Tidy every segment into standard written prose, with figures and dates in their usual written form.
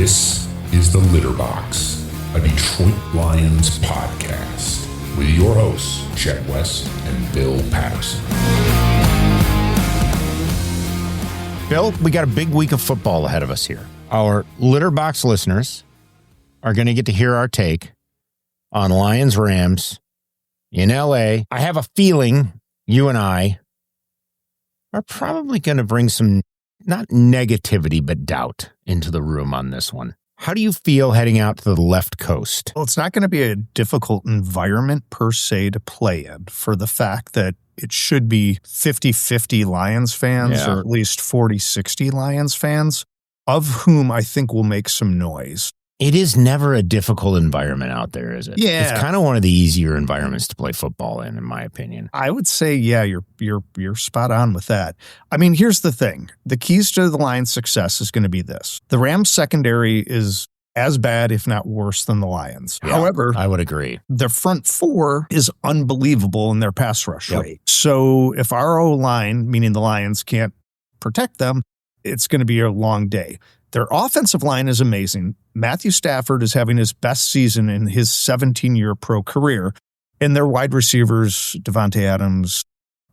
This is The Litter Box, a Detroit Lions podcast with your hosts, Chet West and Bill Patterson. Bill, we got a big week of football ahead of us here. Our Litter Box listeners are going to get to hear our take on Lions-Rams in L.A. I have a feeling you and I are probably going to bring some, not negativity, but doubt into the room on this one. How do you feel heading out to the left coast? Well, it's not going to be a difficult environment per se to play in for the fact that it should be 50-50 Lions fans or at least 40-60 Lions fans, of whom I think will make some noise. It is never a difficult environment out there, is it? Yeah. It's kind of one of the easier environments to play football in my opinion. I would say, yeah, you're spot on with that. I mean, here's the thing. The keys to the Lions' success is going to be this. The Rams secondary is as bad, if not worse, than the Lions. Yeah, however, I would agree. Their front four is unbelievable in their pass rush rate. So if our O-line, meaning the Lions, can't protect them, it's going to be a long day. Their offensive line is amazing. Matthew Stafford is having his best season in his 17-year pro career. And their wide receivers, Devontae Adams,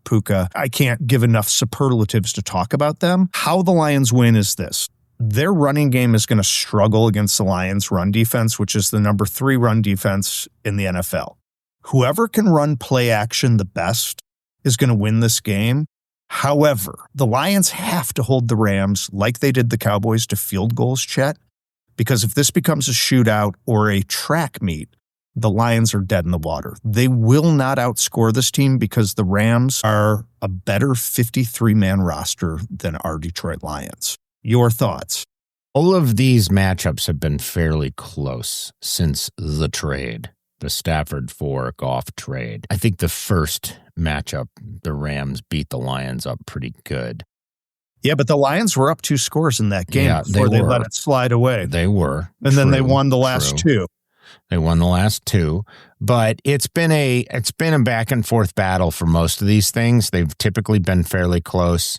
Puka, I can't give enough superlatives to talk about them. How the Lions win is this. Their running game is going to struggle against the Lions' run defense, which is the number 3 run defense in the NFL. Whoever can run play action the best is going to win this game. However, the Lions have to hold the Rams like they did the Cowboys to field goals, Chet, because if this becomes a shootout or a track meet, the Lions are dead in the water. They will not outscore this team because the Rams are a better 53-man roster than our Detroit Lions. Your thoughts? All of these matchups have been fairly close since the trade, the Stafford for Goff trade. I think the first matchup, the Rams beat the Lions up pretty good. Yeah, but the Lions were up 2 scores in that game before they let it slide away. They were. And then they won the last 2. They won the last 2, but it's been a back and forth battle for most of these things. They've typically been fairly close.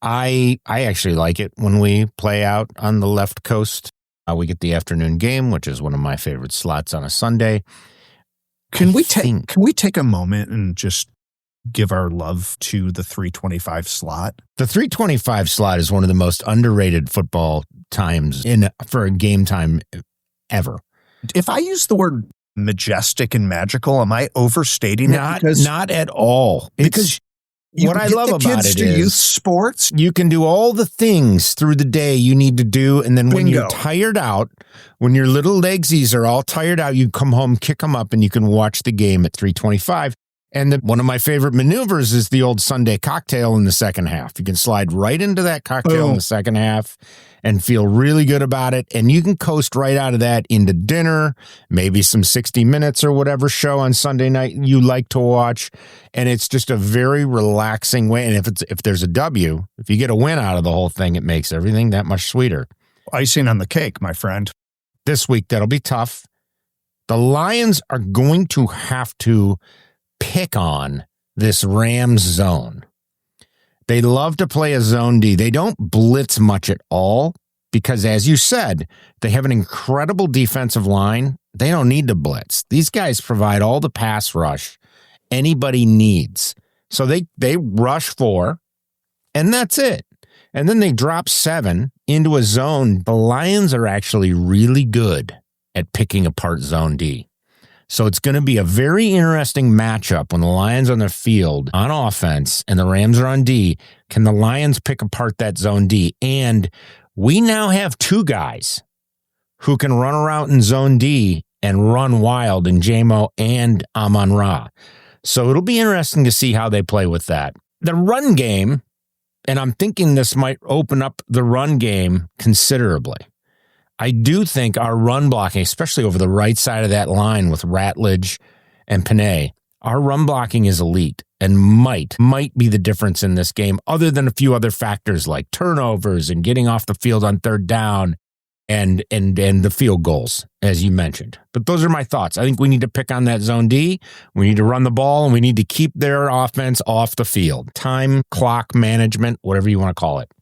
I actually like it when we play out on the left coast. We get the afternoon game, which is one of my favorite slots on a Sunday. Can we take a moment and just give our love to the 325 slot? The 325 slot is one of the most underrated football times for a game time ever. If I use the word majestic and magical, am I overstating it? Not at all. Because what I love about it is youth sports. You can do all the things through the day you need to do, and then when you're tired out, when your little legsies are all tired out, you come home, kick them up, and you can watch the game at 325. And one of my favorite maneuvers is the old Sunday cocktail in the second half. You can slide right into that cocktail in the second half and feel really good about it. And you can coast right out of that into dinner, maybe some 60 Minutes or whatever show on Sunday night you like to watch. And it's just a very relaxing way. And if there's a W, if you get a win out of the whole thing, it makes everything that much sweeter. Icing on the cake, my friend. This week, that'll be tough. The Lions are going to have to pick on this Rams zone. They love to play a zone D. They don't blitz much at all because, as you said, they have an incredible defensive line. They don't need to blitz. These guys provide all the pass rush anybody needs. So they rush 4, and that's it. And then they drop 7 into a zone. The Lions are actually really good at picking apart zone D. So it's going to be a very interesting matchup when the Lions are on the field on offense and the Rams are on D. Can the Lions pick apart that zone D? And we now have 2 guys who can run around in zone D and run wild in J-Mo and Amon-Ra. So it'll be interesting to see how they play with that. The run game, and I'm thinking this might open up the run game considerably. I do think our run blocking, especially over the right side of that line with Ratledge and Panay, our run blocking is elite and might be the difference in this game, other than a few other factors like turnovers and getting off the field on third down and the field goals, as you mentioned. But those are my thoughts. I think we need to pick on that zone D. We need to run the ball, and we need to keep their offense off the field. Time, clock management, whatever you want to call it.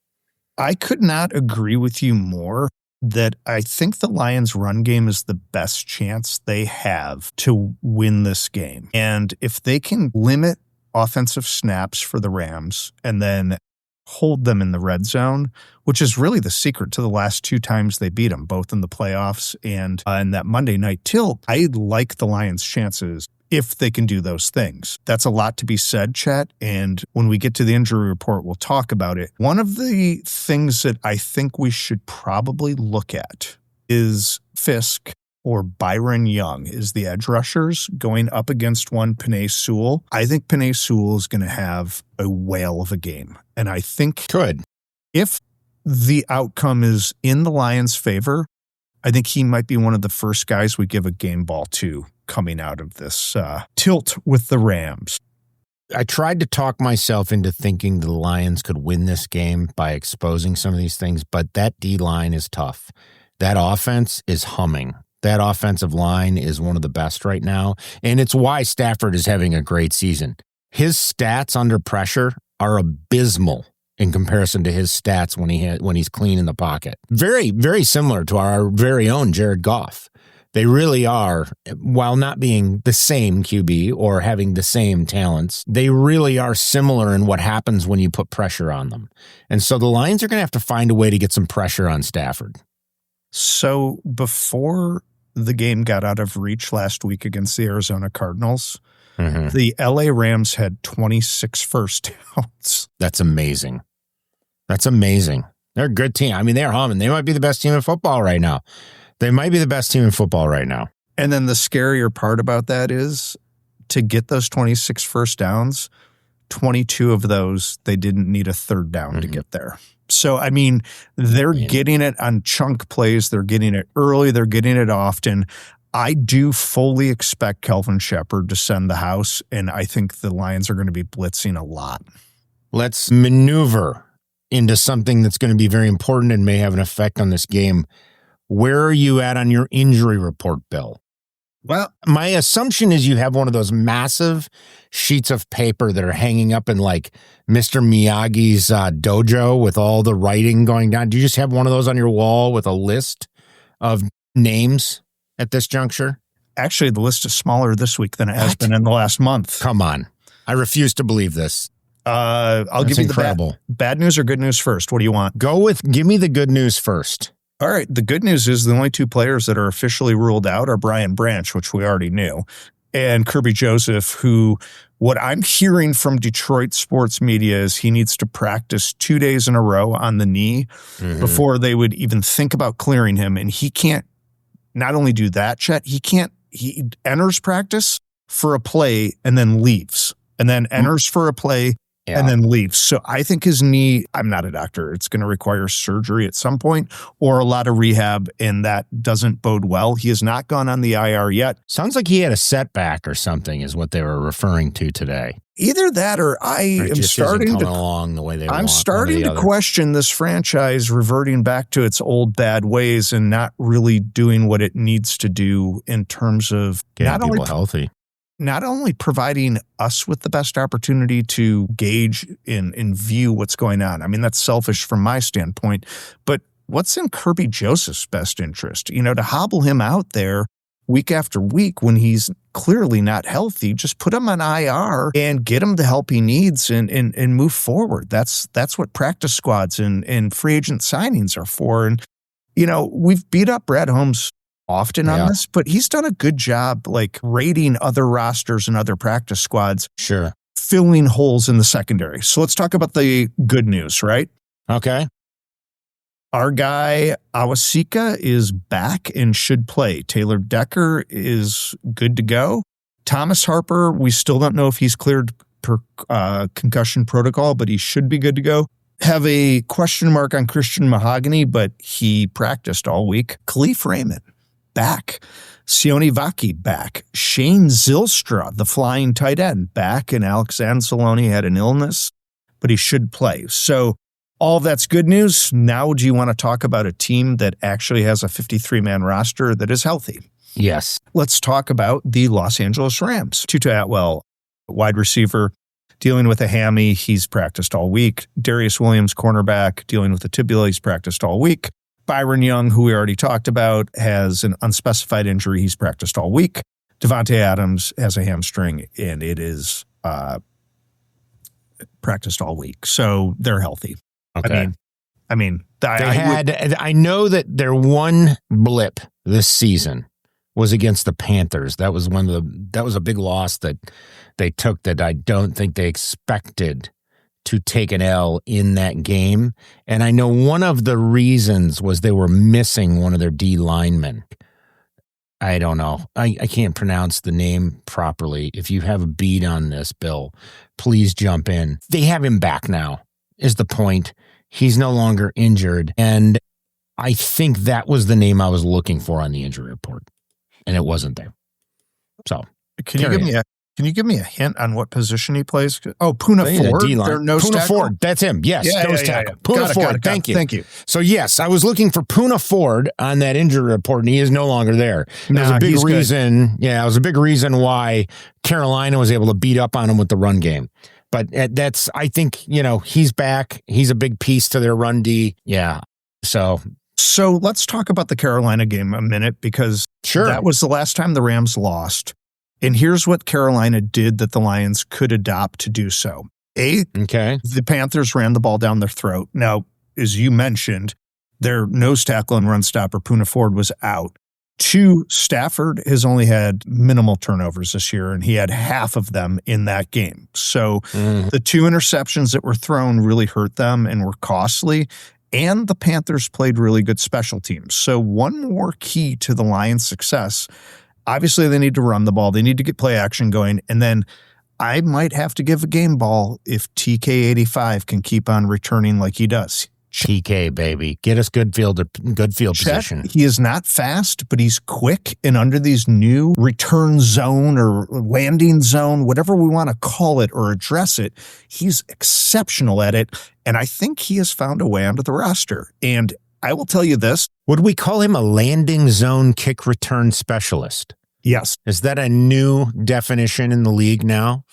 I could not agree with you more. that I think the Lions' run game is the best chance they have to win this game. And if they can limit offensive snaps for the Rams and then hold them in the red zone, which is really the secret to the last 2 times they beat them, both in the playoffs and in that Monday night tilt, I like the Lions' chances if they can do those things. That's a lot to be said, Chet, and when we get to the injury report, we'll talk about it. One of the things that I think we should probably look at is Fisk or Byron Young is the edge rushers going up against one Penei Sewell. I think Penei Sewell is going to have a whale of a game. And I think if the outcome is in the Lions' favor, I think he might be one of the first guys we give a game ball to coming out of this tilt with the Rams. I tried to talk myself into thinking the Lions could win this game by exposing some of these things, but that D-line is tough. That offense is humming. That offensive line is one of the best right now, and it's why Stafford is having a great season. His stats under pressure are abysmal in comparison to his stats when he's clean in the pocket. Very, very similar to our very own Jared Goff. They really are, while not being the same QB or having the same talents, they really are similar in what happens when you put pressure on them. And so the Lions are going to have to find a way to get some pressure on Stafford. So before the game got out of reach last week against the Arizona Cardinals, the LA Rams had 26 first downs. That's amazing. That's amazing. They're a good team. I mean, they're humming. They might be the best team in football right now. And then the scarier part about that is to get those 26 first downs, 22 of those, they didn't need a third down to get there. So, I mean, they're getting it on chunk plays. They're getting it early. They're getting it often. I do fully expect Kelvin Shepard to send the house, and I think the Lions are going to be blitzing a lot. Let's maneuver into something that's going to be very important and may have an effect on this game. Where are you at on your injury report, Bill? Well, my assumption is you have one of those massive sheets of paper that are hanging up in like Mr. Miyagi's dojo with all the writing going down. Do you just have one of those on your wall with a list of names at this juncture? Actually, the list is smaller this week than it has been in the last month. Come on. I refuse to believe this. I'll give you the bad news or good news first. What do you want? Give me the good news first. All right. The good news is the only 2 players that are officially ruled out are Brian Branch, which we already knew, and Kirby Joseph, who what I'm hearing from Detroit sports media is he needs to practice 2 days in a row on the knee before they would even think about clearing him. And he can't not only do that, Chet, he enters practice for a play and then leaves, and then enters for a play and then leaves. So I think his knee, I'm not a doctor, it's going to require surgery at some point or a lot of rehab, and that doesn't bode well. He has not gone on the IR yet. Sounds like he had a setback or something is what they were referring to today. Either that or I'm starting to question this franchise reverting back to its old bad ways and not really doing what it needs to do in terms of getting people healthy. Not only providing us with the best opportunity to gauge and view what's going on. I mean, that's selfish from my standpoint, but what's in Kirby Joseph's best interest? To hobble him out there week after week when he's clearly not healthy, just put him on IR and get him the help he needs and move forward. That's what practice squads and free agent signings are for. And, we've beat up Brad Holmes often on this, but he's done a good job like rating other rosters and other practice squads. Sure. Filling holes in the secondary. So let's talk about the good news, right? Okay. Our guy Awasika is back and should play. Taylor Decker is good to go. Thomas Harper, we still don't know if he's cleared per concussion protocol, but he should be good to go. Have a question mark on Christian Mahogany, but he practiced all week. Khalif Raymond, back. Sione Vaki, back. Shane Zylstra, the flying tight end, back. And Alex Anzalone had an illness, but he should play. So all that's good news. Now, do you want to talk about a team that actually has a 53-man roster that is healthy? Yes. Let's talk about the Los Angeles Rams. Tutu Atwell, wide receiver, dealing with a hammy. He's practiced all week. Darius Williams, cornerback, dealing with a tibia. He's practiced all week. Byron Young, who we already talked about, has an unspecified injury. He's practiced all week. Devontae Adams has a hamstring, and it is practiced all week. So they're healthy. Okay. I know that their one blip this season was against the Panthers. That was a big loss that they took that I don't think they expected to take an L in that game. And I know one of the reasons was they were missing one of their D linemen. I don't know. I can't pronounce the name properly. If you have a beat on this, Bill, please jump in. They have him back now, is the point. He's no longer injured. And I think that was the name I was looking for on the injury report. And it wasn't there. So Can you give me a hint on what position he plays? Oh, Puna Ford. Puna Ford. That's him. Yes. Nose tackle. Puna Ford. Thank you. Thank you. So yes, I was looking for Puna Ford on that injury report, and he is no longer there. That was a big reason. Good. Yeah, it was a big reason why Carolina was able to beat up on him with the run game. But I think, he's back. He's a big piece to their run D. Yeah. So let's talk about the Carolina game a minute, because that was the last time the Rams lost. And here's what Carolina did that the Lions could adopt to do so. The Panthers ran the ball down their throat. Now, as you mentioned, their nose tackle and run stopper, Puna Ford, was out. 2, Stafford has only had minimal turnovers this year, and he had half of them in that game. So the 2 interceptions that were thrown really hurt them and were costly. And the Panthers played really good special teams. So one more key to the Lions' success. Obviously, they need to run the ball. They need to get play action going. And then I might have to give a game ball if TK85 can keep on returning like he does. TK, baby. Get us good field position. He is not fast, but he's quick. And under these new return zone or landing zone, whatever we want to call it or address it, he's exceptional at it. And I think he has found a way onto the roster. And I will tell you this. Would we call him a landing zone kick return specialist? Yes. Is that a new definition in the league now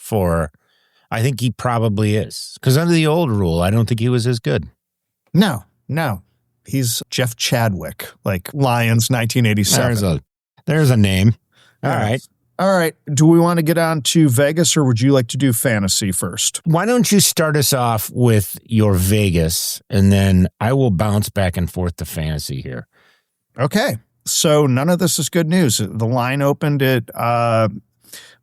I think he probably is. Because under the old rule, I don't think he was as good. No. He's Jeff Chadwick, like Lions 1987. There's a name. All right. All right. Do we want to get on to Vegas, or would you like to do fantasy first? Why don't you start us off with your Vegas, and then I will bounce back and forth to fantasy here. Okay. So none of this is good news. The line opened at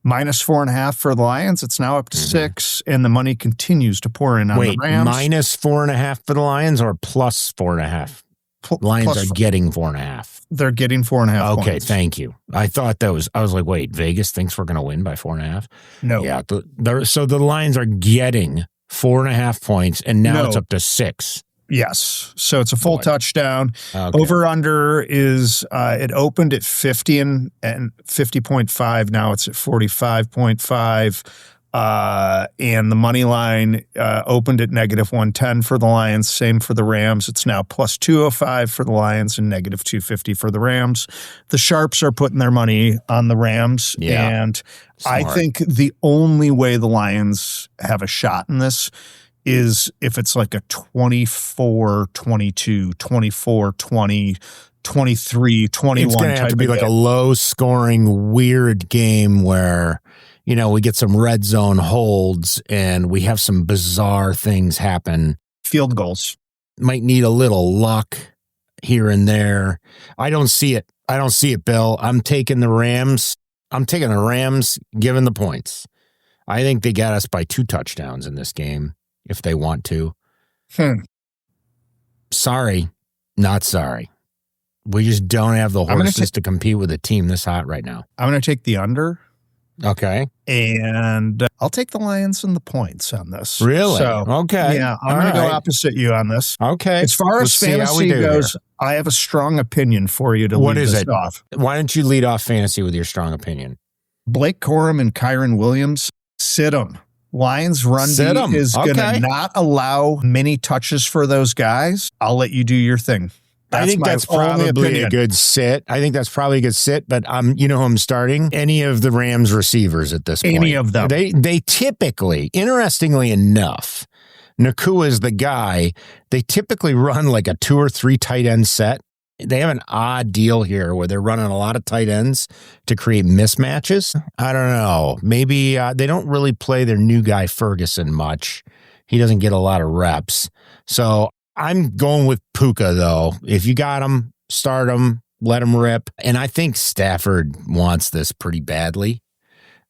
-4.5 for the Lions. It's now up to 6, and the money continues to pour in on the Rams. -4.5 for the Lions or +4.5? Lions are getting 4.5. They're getting 4.5 Okay, points. thank you. I thought I was like, wait, Vegas thinks we're going to win by 4.5? No. Yeah, so the Lions are getting 4.5 points, and now it's up to 6. Yes. So it's a full touchdown. Okay. Over under is it opened at 50 and 50.5. Now it's at 45.5. And the money line opened at -110 for the Lions. Same for the Rams. It's now +205 for the Lions and -250 for the Rams. The Sharps are putting their money on the Rams. Yeah. And Smart. I think the only way the Lions have a shot in this is if it's like a 24-22, 24-20, 23-21. It's going to have to be like a low-scoring, weird game where, we get some red zone holds and we have some bizarre things happen. Field goals. Might need a little luck here and there. I don't see it, Bill. I'm taking the Rams. Given the points. I think they got us by 2 touchdowns in this game. If they want to. Sorry, not sorry. We just don't have the horses to compete with a team this hot right now. I'm going to take the under. Okay. And I'll take the Lions and the points on this. Really? So, okay. Yeah, I'm going to go opposite you on this. Okay. As far as fantasy goes, here. I have a strong opinion for you to lead this off. Why don't you lead off fantasy with your strong opinion? Blake Corum and Kyron Williams, sit them. Lions run D is going to not allow many touches for those guys. I'll let you do your thing. I think that's probably a good sit. But you know who I'm starting? Any of the Rams receivers at this point. Any of them. They typically, interestingly enough, Nakua is the guy. They typically run like a 2 or 3 tight end set They have an odd deal here where they're running a lot of tight ends to create mismatches. I don't know. Maybe they don't really play their new guy Ferguson much. He doesn't get a lot of reps. So I'm going with Puka, though. If you got him, start him, let him rip. And I think Stafford wants this pretty badly.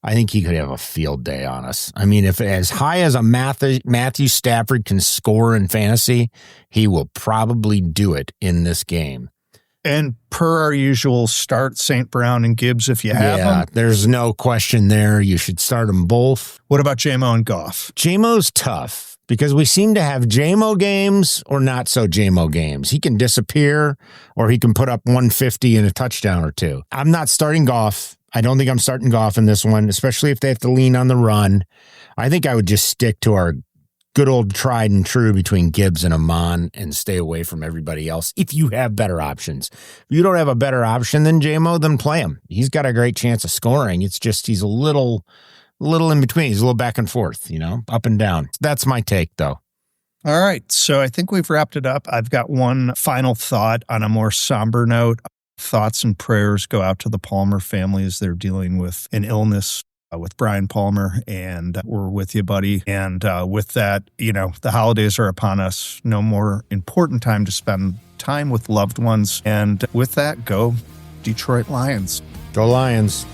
I think he could have a field day on us. I mean, if as high as a Matthew Stafford can score in fantasy, he will probably do it in this game. And per our usual, start St. Brown and Gibbs if you have them. There's no question there. You should start them both. What about J-Mo and Goff? J-Mo's tough because we seem to have J-Mo games or not so J-Mo games. He can disappear or he can put up 150 and a touchdown or two. I'm not starting Goff. I don't think I'm starting Goff in this one, especially if they have to lean on the run. I think I would just stick to our good old tried and true between Gibbs and Amon and stay away from everybody else if you have better options. If you don't have a better option than J-Mo, then play him. He's got a great chance of scoring. It's just he's a little in between. He's a little back and forth, up and down. That's my take, though. All right, so I think we've wrapped it up. I've got one final thought on a more somber note. Thoughts and prayers go out to the Palmer family as they're dealing with an illness with Brian Palmer, and we're with you, buddy. And with that, the holidays are upon us. No more important time to spend time with loved ones. And with that, go Detroit Lions. Go Lions.